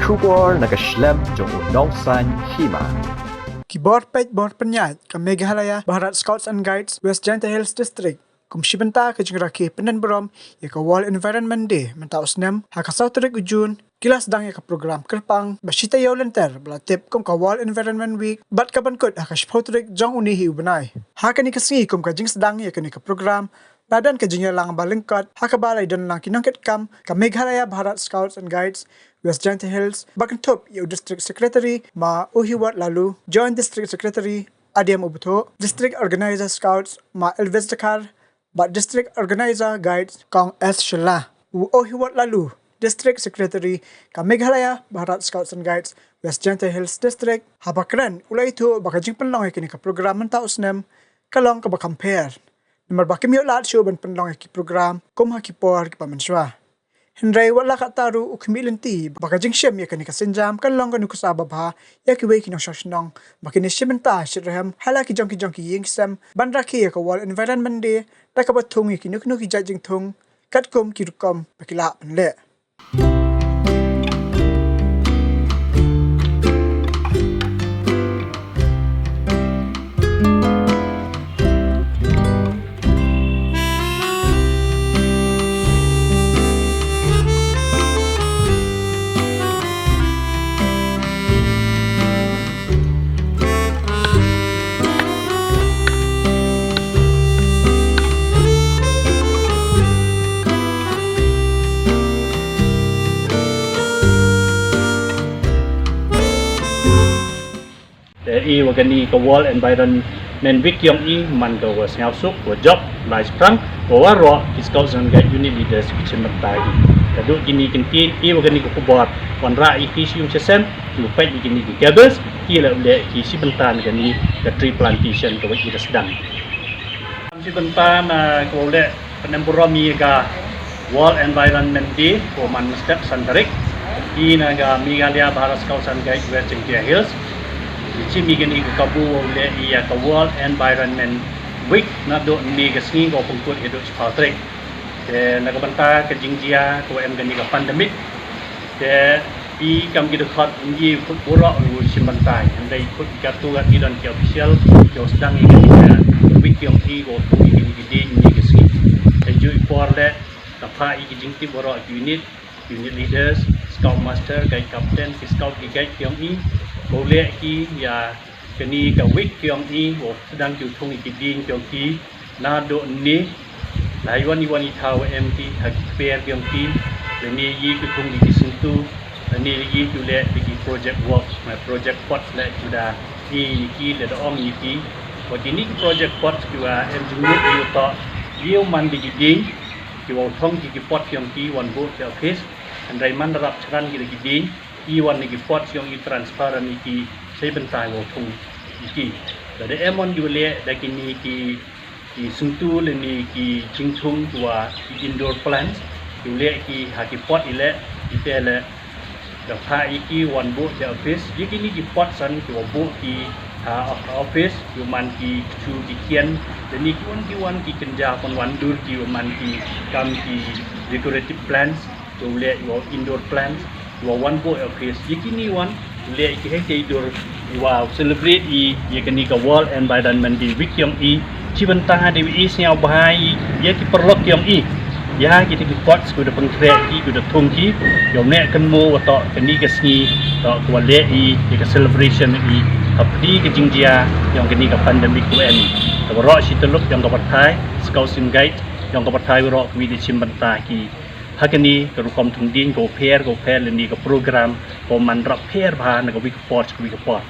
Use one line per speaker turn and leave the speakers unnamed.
Kubor nakaslem jong udongsan Hima.
Kibor pej bor penyat ke Meghalaya Bharat Scouts and Guides Wjhd Hills District. Kum shibenta ke jengraki penen berom ya ke World Environment Day mentau snem ha ka Sautrik Ujun kilas dang ya ke program kerpang basita yo lenter belatip kum ka World Environment Week bat ka bankut ha ka Sautrik jong uni hiu benai. Ha ka ni kesingi kum ka jing Sdang ya ke ni ke program badan ke jingya lang balengkat ha ka balai dan lang kinangket kam ka Meghalaya Bharat Scouts and Guides Wjhd Hills bakan top ya District Secretary ma uhiwat lalu Joint District Secretary Adiam Ubuto District Organizer Scouts ma Wjhd But District Organizer Guides Kong S. Shela. Uhiwat lalu District Secretary ka Meghalaya Bharat Scouts and Guides Wjhd Hills District. Habakran ulai itu bakajing penlong kini ka program mentau snem kalong ka compare. Nomor bakim yo lat show ban penlong ki program kum hakipor ki pamenswa. Hendrai wala ka taru ukmilenti bakajing shem ya kini ka senjam kalong ka nukusaba ba ya ki wei kinong shoshnong bakini shementa shirham hala ki jong ki yingsam bandra ki ya ka World Environment Day da ka batung ki nuk ki jajing thung katkum ki rukom pakila panle.
I wagani ka World Environment Week yang I man ka was ngapsuk wa job lai sprang wa ro Scouts and Guide unit leaders kitchen matai kadu kini kinti I wagani ko kubot wan ra I ki sium chesem lu pai kini ki gathers ki la le ki si bentan kani the tree plantation ka wi the Sdang si bentan ko le penempuro mi ga World Environment Day ko man step santarik I naga Meghalaya Bharat Scouts and Guide Wjhd Hills Chimi gani ka kabu le iya ka World Environment Week na do ni ga singi ko pungkut hidup Sautrik te nagabanta ka jingjia ko em gani ka pandemic te I kam gidu khat ngi put pura u simbanta andai put ka tu ga idon ki official yo Sdang gani ka week yang I ko tu gani gidi ni ga singi te ju for le ka pha I jingti pura unit leaders scout master guide captain scout guide yang I boleh ki ya kini ka week yang I wo sedang jutung ki din yang ki na do ni lai wani thaw MT hak pair yang ki ni yi ki tung di sintu ni yi tu le ki project work my project pot le sudah I ki le ong yi ki wa kini project pot juga engineer yu to yu man di din ki wo thong ki pot yang ki wan bo the office andai man rap chran ki din Iwan ni pot yang I transparan iki saya bentai wo thung iki da emon di le da kini ki sentu le ni ki jingthung tua indoor plants di le ki haki pot ile itele da pha iki wan bo the office kini ki pot san ki wo bo ki office yu man ki chu ki kian da ni ki wan ki kenja pon wan dur ki man ki kam ki decorative plants to le yo indoor plants wa one boy office yikini one le ki heke dur wow celebrate I yakini ka World Environment Day week yang I cibenta de I siau bahai ya ki perlok yang I ya ki ti pot ku de pengkrek ki ku de thongki yo ne kan mo wa to kani ka sni to ku le I ka celebration I apdi ka jingjia yang kani ka pandemic ku en to ro si teluk yang ka pathai Scouts and Guide yang ka pathai ro ku di cibenta ki Hakani kerukom tundin go pair le ni ke program ko man rap pair ba na go week report